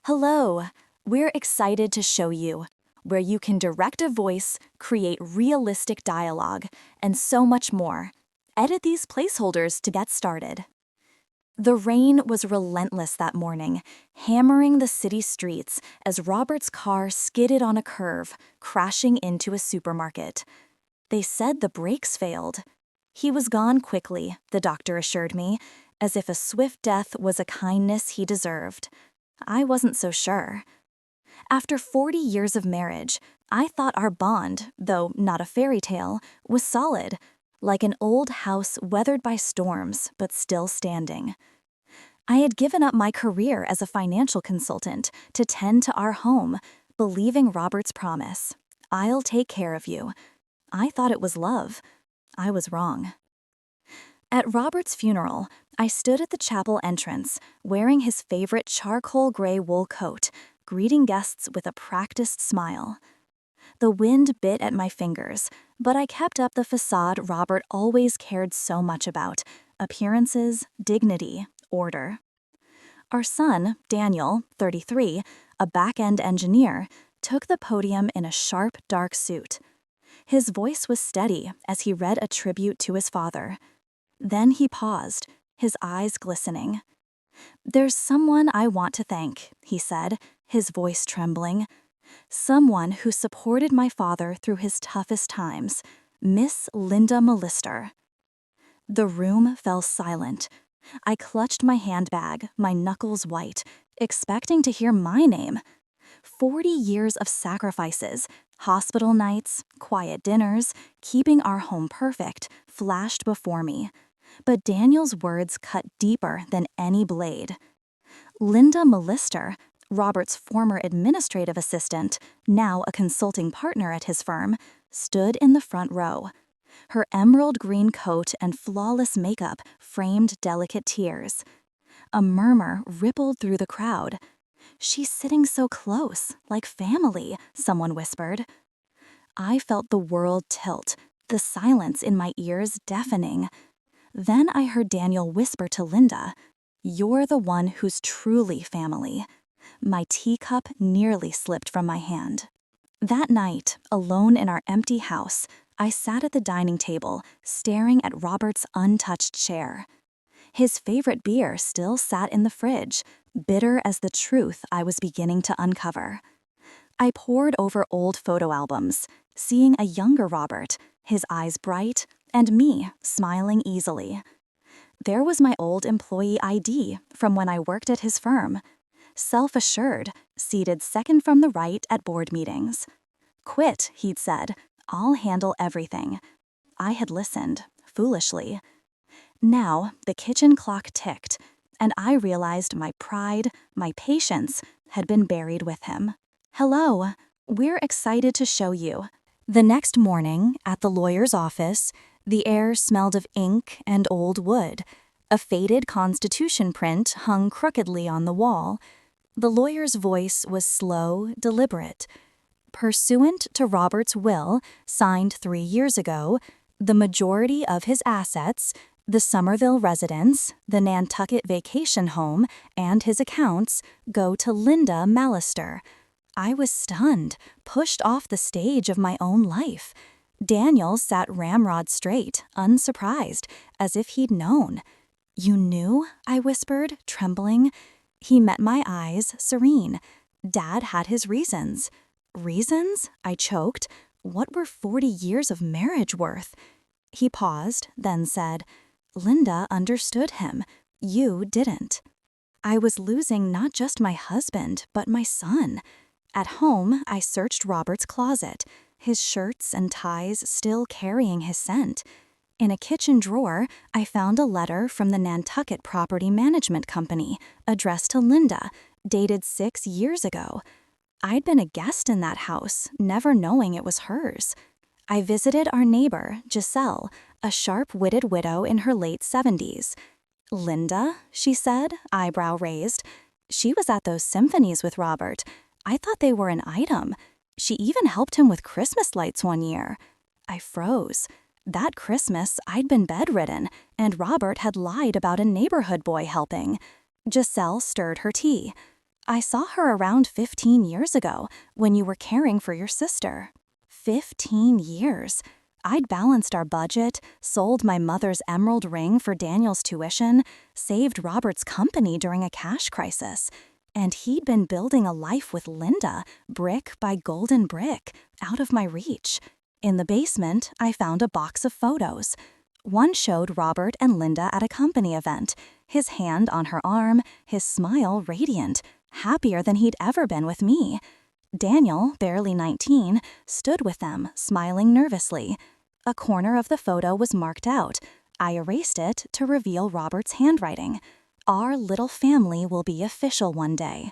Hello! We're excited to show you where you can direct a voice, create realistic dialogue, and so much more. Edit these placeholders to get started. The rain was relentless that morning, hammering the city streets as Robert's car skidded on a curve, crashing into a supermarket. They said the brakes failed. He was gone quickly, the doctor assured me, as if a swift death was a kindness he deserved. I wasn't so sure. After 40 years of marriage, I thought our bond, though not a fairy tale, was solid, like an old house weathered by storms but still standing. I had given up my career as a financial consultant to tend to our home, believing Robert's promise, "I'll take care of you." I thought it was love. I was wrong. At Robert's funeral, I stood at the chapel entrance, wearing his favorite charcoal gray wool coat, greeting guests with a practiced smile. The wind bit at my fingers, but I kept up the facade Robert always cared so much about: appearances, dignity, order. Our son, Daniel, 33, a back-end engineer, took the podium in a sharp, dark suit. His voice was steady as he read a tribute to his father. Then he paused, his eyes glistening. "There's someone I want to thank," he said, his voice trembling. "Someone who supported my father through his toughest times, Miss Linda Mellister." The room fell silent. I clutched my handbag, my knuckles white, expecting to hear my name. 40 years of sacrifices, hospital nights, quiet dinners, keeping our home perfect, flashed before me. But Daniel's words cut deeper than any blade. Linda Mellister, Robert's former administrative assistant, now a consulting partner at his firm, stood in the front row. Her emerald green coat and flawless makeup framed delicate tears. A murmur rippled through the crowd. "She's sitting so close, like family," someone whispered. I felt the world tilt, the silence in my ears deafening. Then I heard Daniel whisper to Linda, "You're the one who's truly family." My teacup nearly slipped from my hand. That night, alone in our empty house, I sat at the dining table, staring at Robert's untouched chair. His favorite beer still sat in the fridge, bitter as the truth I was beginning to uncover. I pored over old photo albums, seeing a younger Robert, his eyes bright, and me smiling easily. There was my old employee ID from when I worked at his firm. Self-assured, seated second from the right at board meetings. "Quit," he'd said. "I'll handle everything." I had listened, foolishly. Now, the kitchen clock ticked, and I realized my pride, my patience, had been buried with him. "Hello, we're excited to show you." The next morning, at the lawyer's office, the air smelled of ink and old wood. A faded Constitution print hung crookedly on the wall. The lawyer's voice was slow, deliberate. Pursuant to Robert's will, signed 3 years ago, the majority of his assets, the Somerville residence, the Nantucket vacation home, and his accounts, go to Linda Mellister. I was stunned, pushed off the stage of my own life. Daniel sat ramrod straight, unsurprised, as if he'd known. "You knew?" I whispered, trembling. He met my eyes, serene. Dad had his reasons. "Reasons?" I choked. What were 40 years of marriage worth? He paused, then said, "Linda understood him. You didn't." I was losing not just my husband, but my son. At home, I searched Robert's closet, his shirts and ties still carrying his scent. In a kitchen drawer, I found a letter from the Nantucket Property Management Company, addressed to Linda, dated 6 years ago. I'd been a guest in that house, never knowing it was hers. I visited our neighbor, Giselle, a sharp-witted widow in her late 70s. "Linda?" she said, eyebrow raised. "She was at those symphonies with Robert. I thought they were an item. She even helped him with Christmas lights one year." I froze. That Christmas, I'd been bedridden, and Robert had lied about a neighborhood boy helping. Giselle stirred her tea. I saw her around 15 years ago when you were caring for your sister. 15 years. I'd balanced our budget, sold my mother's emerald ring for Daniel's tuition, saved Robert's company during a cash crisis. And he'd been building a life with Linda, brick by golden brick, out of my reach. In the basement, I found a box of photos. One showed Robert and Linda at a company event, his hand on her arm, his smile radiant, happier than he'd ever been with me. Daniel, barely 19, stood with them, smiling nervously. A corner of the photo was marked out. I erased it to reveal Robert's handwriting. Our little family will be official one day.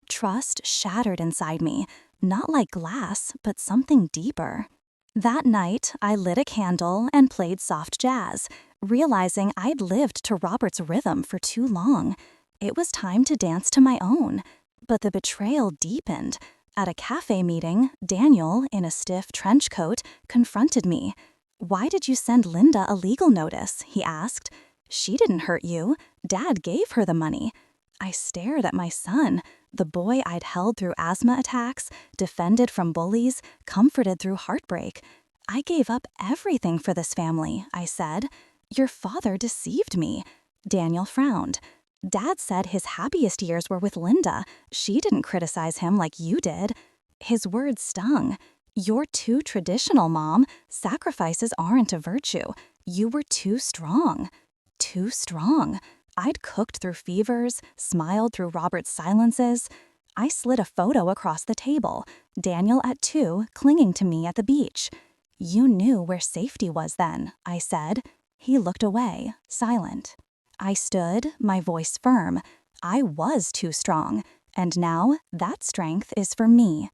Trust shattered inside me, not like glass, but something deeper. That night, I lit a candle and played soft jazz, realizing I'd lived to Robert's rhythm for too long. It was time to dance to my own. But the betrayal deepened. At a cafe meeting, Daniel, in a stiff trench coat, confronted me. "Why did you send Linda a legal notice?" he asked. "She didn't hurt you. Dad gave her the money." I stared at my son, the boy I'd held through asthma attacks, defended from bullies, comforted through heartbreak. "I gave up everything for this family," I said. "Your father deceived me." Daniel frowned. "Dad said his happiest years were with Linda. She didn't criticize him like you did." His words stung. "You're too traditional, Mom. Sacrifices aren't a virtue. You were too strong." Too strong. I'd cooked through fevers, smiled through Robert's silences. I slid a photo across the table, Daniel at 2, clinging to me at the beach. "You knew where safety was then," I said. He looked away, silent. I stood, my voice firm. I was too strong, and now that strength is for me.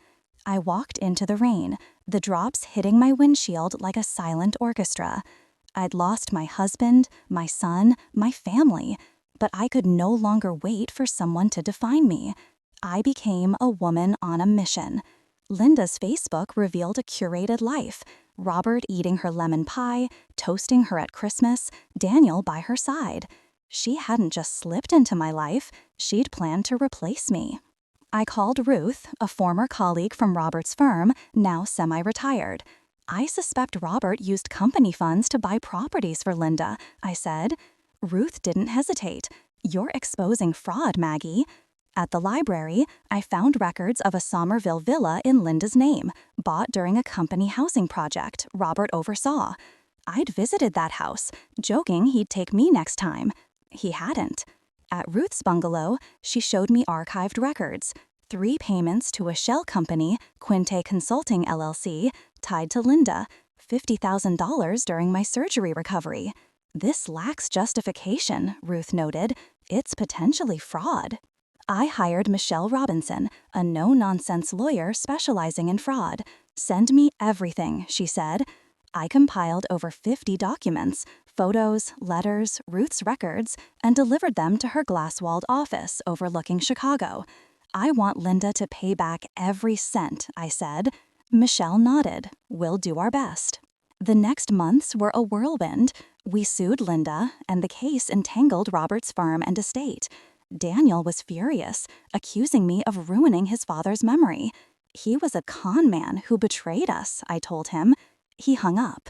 I walked into the rain, the drops hitting my windshield like a silent orchestra. I'd lost my husband, my son, my family, but I could no longer wait for someone to define me. I became a woman on a mission. Linda's Facebook revealed a curated life. Robert eating her lemon pie, toasting her at Christmas, Daniel by her side. She hadn't just slipped into my life, she'd planned to replace me. I called Ruth, a former colleague from Robert's firm, now semi-retired. "I suspect Robert used company funds to buy properties for Linda," I said. Ruth didn't hesitate. "You're exposing fraud, Maggie." At the library, I found records of a Somerville villa in Linda's name, bought during a company housing project Robert oversaw. I'd visited that house, joking he'd take me next time. He hadn't. At Ruth's bungalow, she showed me archived records. 3 payments to a shell company, Quinte Consulting LLC, tied to Linda, $50,000 during my surgery recovery. "This lacks justification," Ruth noted. "It's potentially fraud." I hired Michelle Robinson, a no-nonsense lawyer specializing in fraud. "Send me everything," she said. I compiled over 50 documents, photos, letters, Ruth's records, and delivered them to her glass-walled office overlooking Chicago. "I want Linda to pay back every cent," I said. Michelle nodded. "We'll do our best." The next months were a whirlwind. We sued Linda, and the case entangled Robert's firm and estate. Daniel was furious, accusing me of ruining his father's memory. "He was a con man who betrayed us," I told him. He hung up.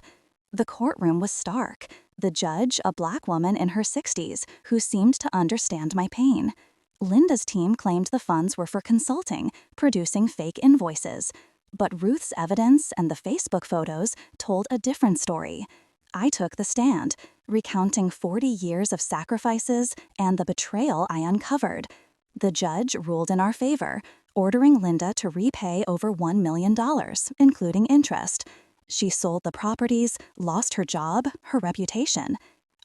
The courtroom was stark. The judge, a Black woman in her 60s, who seemed to understand my pain. Linda's team claimed the funds were for consulting, producing fake invoices. But Ruth's evidence and the Facebook photos told a different story. I took the stand, recounting 40 years of sacrifices and the betrayal I uncovered. The judge ruled in our favor, ordering Linda to repay over $1 million, including interest. She sold the properties, lost her job, her reputation.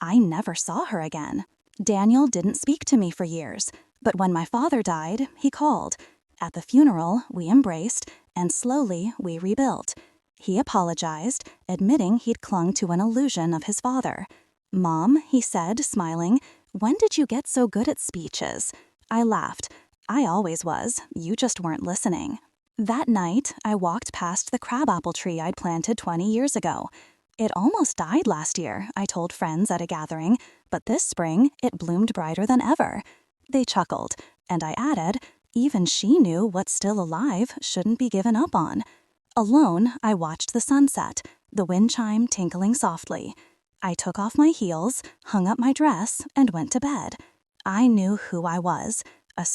I never saw her again. Daniel didn't speak to me for years, but when my father died, he called. At the funeral, we embraced, and slowly we rebuilt. He apologized, admitting he'd clung to an illusion of his father. "Mom," he said, smiling, "when did you get so good at speeches?" I laughed. "I always was. You just weren't listening." That night, I walked past the crabapple tree I'd planted 20 years ago. "It almost died last year," I told friends at a gathering, "but this spring, it bloomed brighter than ever." They chuckled, and I added, Even she knew what's still alive shouldn't be given up on. Alone, I watched the sunset, the wind chime tinkling softly. I took off my heels, hung up my dress, and went to bed. I knew who I was, a